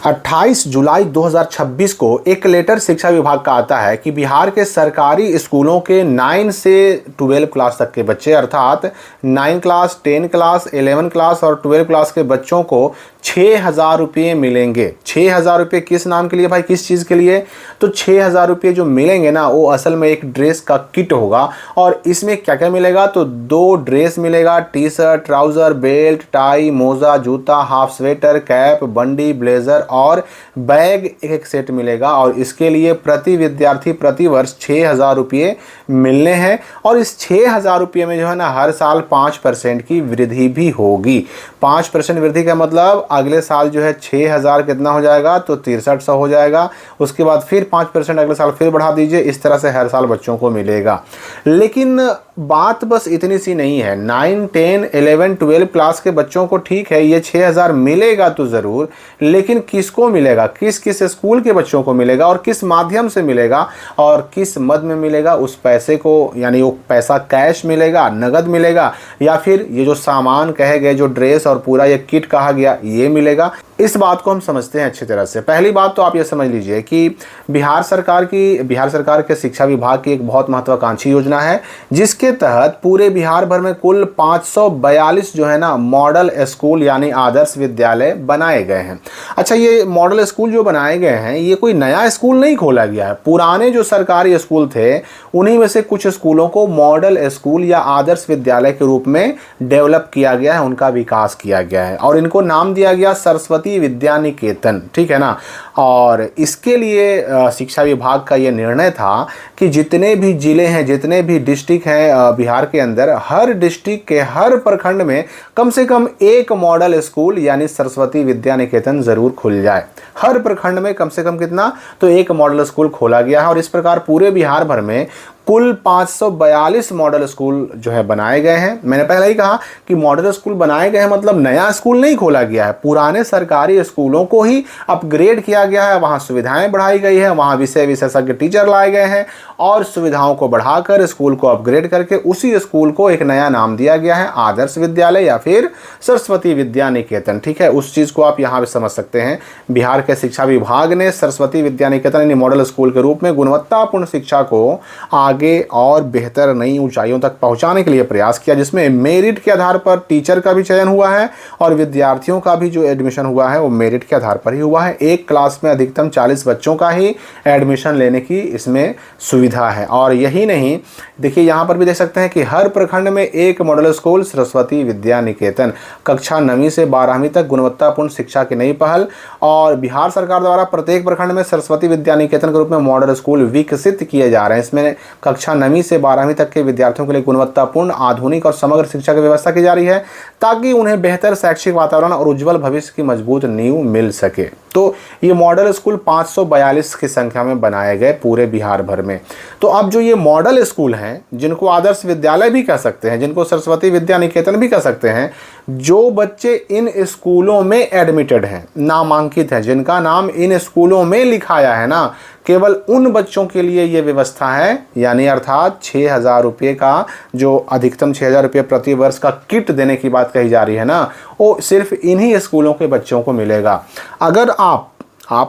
28 जुलाई 2026 को एक लेटर शिक्षा विभाग का आता है कि बिहार के सरकारी स्कूलों के 9 से 12 क्लास तक के बच्चे अर्थात 9 क्लास, 10 क्लास, 11 क्लास और 12 क्लास के बच्चों को 6,000 रुपये मिलेंगे। 6,000 रुपये किस नाम के लिए भाई, किस चीज़ के लिए? तो 6,000 रुपये जो मिलेंगे ना, वो असल में एक ड्रेस का किट होगा। और इसमें क्या क्या मिलेगा? तो 2 ड्रेस मिलेगा, T shirt, trouser, belt, tie, मोज़ा, जूता, हाफ स्वेटर, कैप, बंडी, ब्लेज़र और बैग एक सेट मिलेगा। और इसके लिए प्रति विद्यार्थी प्रति वर्ष 6,000 रुपये मिलने हैं। और इस 6,000 रुपये में जो है ना, हर साल 5% की वृद्धि भी होगी। 5% वृद्धि का मतलब अगले साल जो है 6,000 कितना हो जाएगा? तो 6300 हो जाएगा। उसके बाद फिर 5% अगले साल फिर बढ़ा दीजिए। इस तरह से हर साल बच्चों को मिलेगा। लेकिन बात बस इतनी सी नहीं है। 9, 10, 11, 12 क्लास के बच्चों को ठीक है ये 6,000 मिलेगा तो ज़रूर, लेकिन किसको मिलेगा, किस किस स्कूल के बच्चों को मिलेगा और किस माध्यम से मिलेगा और किस मद में मिलेगा? उस पैसे को, यानी वो पैसा कैश मिलेगा, नगद मिलेगा, या फिर ये जो सामान कहे गए, जो ड्रेस और पूरा ये किट कहा गया, ये मिलेगा? इस बात को हम समझते हैं अच्छी तरह से। पहली बात तो आप ये समझ लीजिए कि बिहार सरकार के शिक्षा विभाग की एक बहुत महत्वाकांक्षी योजना है, जिसके तहत पूरे बिहार भर में कुल 542 जो है ना मॉडल स्कूल यानी आदर्श विद्यालय बनाए गए हैं। अच्छा, ये मॉडल स्कूल जो बनाए गए हैं, ये कोई नया स्कूल नहीं खोला गया है। पुराने जो सरकारी स्कूल थे, उन्हीं में से कुछ स्कूलों को मॉडल स्कूल या आदर्श विद्यालय के रूप में डेवलप किया गया है, उनका विकास किया गया है और इनको नाम दिया गया सरस्वती विद्या निकेतन। ठीक है ना। और इसके लिए शिक्षा विभाग का ये निर्णय था कि जितने भी जिले हैं, जितने भी डिस्ट्रिक्ट हैं बिहार के अंदर, हर डिस्ट्रिक्ट के हर प्रखंड में कम से कम एक मॉडल स्कूल यानी सरस्वती विद्या निकेतन जरूर खुल जाए। हर प्रखंड में कम से कम कितना? तो एक मॉडल स्कूल खोला गया है। और इस प्रकार पूरे बिहार भर में कुल 542 मॉडल स्कूल जो है बनाए गए हैं। मैंने पहले ही कहा कि मॉडल स्कूल बनाए गए हैं मतलब नया स्कूल नहीं खोला गया है, पुराने सरकारी स्कूलों को ही अपग्रेड किया गया है। वहाँ सुविधाएं बढ़ाई गई है, वहाँ विषय विशेषज्ञ टीचर लाए गए हैं और सुविधाओं को बढ़ाकर स्कूल को अपग्रेड करके उसी स्कूल को एक नया नाम दिया गया है, आदर्श विद्यालय या फिर सरस्वती विद्या निकेतन। ठीक है, उस चीज़ को आप यहाँ पे समझ सकते हैं। बिहार के शिक्षा विभाग ने सरस्वती विद्या निकेतन यानी मॉडल स्कूल के रूप में गुणवत्तापूर्ण शिक्षा को आगे और बेहतर नई ऊंचाइयों तक पहुंचाने के लिए प्रयास किया, जिसमें मेरिट के आधार पर टीचर का भी चयन हुआ है और विद्यार्थियों का भी जो एडमिशन हुआ है वो मेरिट के आधार पर ही हुआ है। एक क्लास में अधिकतम 40 बच्चों का ही एडमिशन लेने की इसमें सुविधा है। और यही नहीं, देखिए यहाँ पर भी देख सकते हैं कि हर प्रखंड में एक मॉडल स्कूल सरस्वती विद्या निकेतन, कक्षा 9वीं से 12वीं तक गुणवत्तापूर्ण शिक्षा की नई पहल। और बिहार सरकार द्वारा प्रत्येक प्रखंड में सरस्वती विद्या निकेतन के रूप में मॉडल स्कूल विकसित किए जा रहे हैं। इसमें कक्षा 9वीं से 12वीं तक के विद्यार्थियों के लिए गुणवत्तापूर्ण, आधुनिक और समग्र शिक्षा की व्यवस्था की जा रही है, ताकि उन्हें बेहतर शैक्षिक वातावरण और उज्जवल भविष्य की मजबूत नींव मिल सके। तो ये मॉडल स्कूल 542 की संख्या में बनाए गए पूरे बिहार भर में। तो अब जो ये मॉडल स्कूल हैं, जिनको आदर्श विद्यालय भी कह सकते हैं, जिनको सरस्वती विद्या निकेतन भी कह सकते हैं, जो बच्चे इन स्कूलों में एडमिटेड हैं, नामांकित हैं, जिनका नाम इन स्कूलों में लिखाया है ना, केवल उन बच्चों के लिए ये व्यवस्था है। यानी अर्थात 6,000 रुपये का जो अधिकतम 6,000 रुपये प्रति वर्ष का किट देने की बात कही जा रही है ना, वो सिर्फ इन्हीं स्कूलों के बच्चों को मिलेगा। अगर आप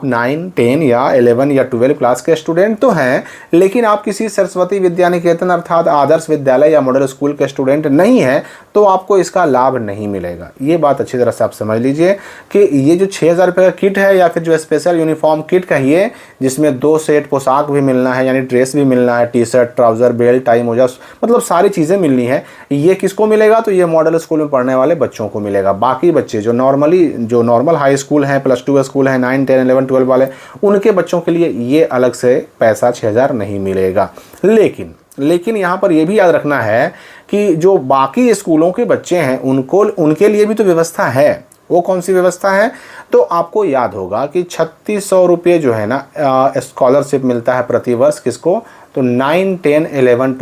9, 10 या 11 या 12 क्लास के स्टूडेंट तो हैं, लेकिन आप किसी सरस्वती विद्या निकेतन अर्थात आदर्श विद्यालय या मॉडल स्कूल के स्टूडेंट नहीं हैं, तो आपको इसका लाभ नहीं मिलेगा। ये बात अच्छी तरह से आप समझ लीजिए कि ये जो 6,000 रुपये का किट है या फिर जो स्पेशल यूनिफॉर्म किट कहिए, जिसमें 2 सेट पोशाक भी मिलना है, यानी ड्रेस भी मिलना है, T shirt, trouser, belt, tie, मोजा, मतलब सारी चीज़ें मिलनी है, ये किसको मिलेगा? तो ये मॉडल स्कूल में पढ़ने वाले बच्चों को मिलेगा। बाकी बच्चे जो नॉर्मल हाई स्कूल हैं, +2 स्कूल हैं, 9, 10, 11, 12 वाले, उनके बच्चों के लिए ये अलग से पैसा 6,000 नहीं मिलेगा। लेकिन यहाँ पर यह भी याद रखना है कि जो बाकी स्कूलों के बच्चे हैं उनके लिए भी तो व्यवस्था है। वो कौन सी व्यवस्था है? तो आपको याद होगा कि 3600 रुपये जो है ना स्कॉलरशिप मिलता है प्रति वर्ष, किसको? तो 9, 10, 11,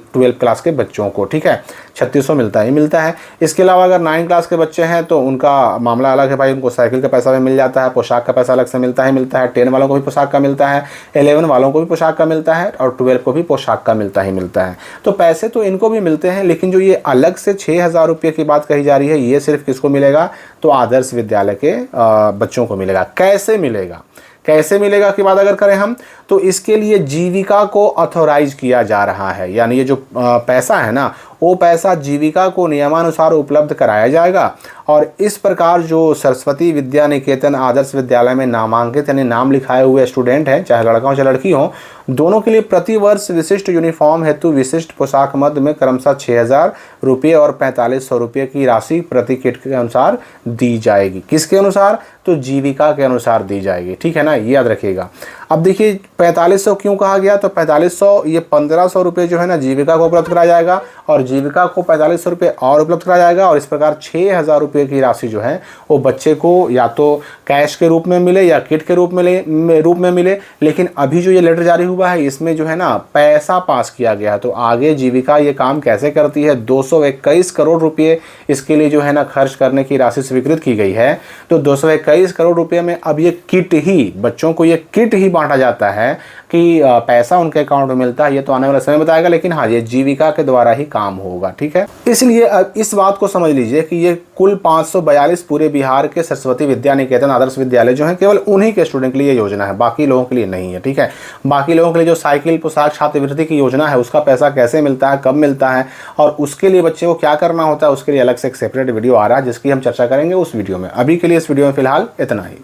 12 क्लास के बच्चों को। ठीक है, 3600 मिलता है। इसके अलावा अगर 9 क्लास के बच्चे हैं तो उनका मामला अलग है भाई, उनको साइकिल का पैसा भी मिल जाता है, पोशाक का पैसा अलग से मिलता है। 10 वालों को भी पोशाक का मिलता है, 11 वालों को भी पोशाक का मिलता है और 12 को भी पोशाक का मिलता है। तो पैसे तो इनको भी मिलते हैं, लेकिन जो ये अलग से 6,000 रुपये की बात कही जा रही है, ये सिर्फ किसको मिलेगा? तो आदर्श विद्यालय के बच्चों को मिलेगा। कैसे मिलेगा, कैसे मिलेगा की बात अगर करें हम, तो इसके लिए जीविका को ऑथोराइज किया जा रहा है। यानी ये जो पैसा है ना, वो पैसा जीविका को नियमानुसार उपलब्ध कराया जाएगा। और इस प्रकार जो सरस्वती विद्या निकेतन आदर्श विद्यालय में नामांकित यानी नाम लिखाए हुए स्टूडेंट हैं, चाहे लड़का हो चाहे लड़की हो, दोनों के लिए प्रति वर्ष विशिष्ट यूनिफॉर्म हेतु विशिष्ट पोशाक मद में क्रमशः 6,000 रुपये और 4,500 रुपये की राशि प्रति किट के अनुसार दी जाएगी। किसके अनुसार, तो जीविका के अनुसार दी जाएगी। ठीक है ना, ये याद रखिएगा। अब देखिए 4,500 क्यों कहा गया, तो 4,500 ये 1,500 रुपये जो है ना जीविका को उपलब्ध कराया जाएगा और जीविका को 4,500 रुपये और उपलब्ध कराया जाएगा। और इस प्रकार 6,000 रुपये की राशि जो है वो बच्चे को या तो कैश के रूप में मिले या किट के रूप में मिले। लेकिन अभी जो ये लेटर जारी हुआ है इसमें जो है ना पैसा पास किया गया है। तो आगे जीविका ये काम कैसे करती है, 221 करोड़ रुपये इसके लिए जो है ना खर्च करने की राशि स्वीकृत की गई है। तो 221 करोड़ रुपये में अब ये किट ही, बच्चों को ये किट ही बांटा जाता है कि पैसा उनके अकाउंट में मिलता है, ये तो आने वाला समय बताएगा। लेकिन हाँ, ये जीविका के द्वारा ही काम होगा। ठीक है, इसलिए अब इस बात को समझ लीजिए कि ये कुल 542 पूरे बिहार के सरस्वती विद्या निकेतन आदर्श विद्यालय जो है केवल उन्हीं के स्टूडेंट के लिए योजना है, बाकी लोगों के लिए नहीं है। ठीक है, बाकी लोगों के लिए जो साइकिल पोशाक छात्रवृत्ति की योजना है उसका पैसा कैसे मिलता है, कब मिलता है और उसके लिए बच्चे को क्या करना होता है, उसके लिए अलग से एक सेपरेट वीडियो आ रहा है जिसकी हम चर्चा करेंगे उस वीडियो में। अभी के लिए इस वीडियो में फिलहाल इतना ही।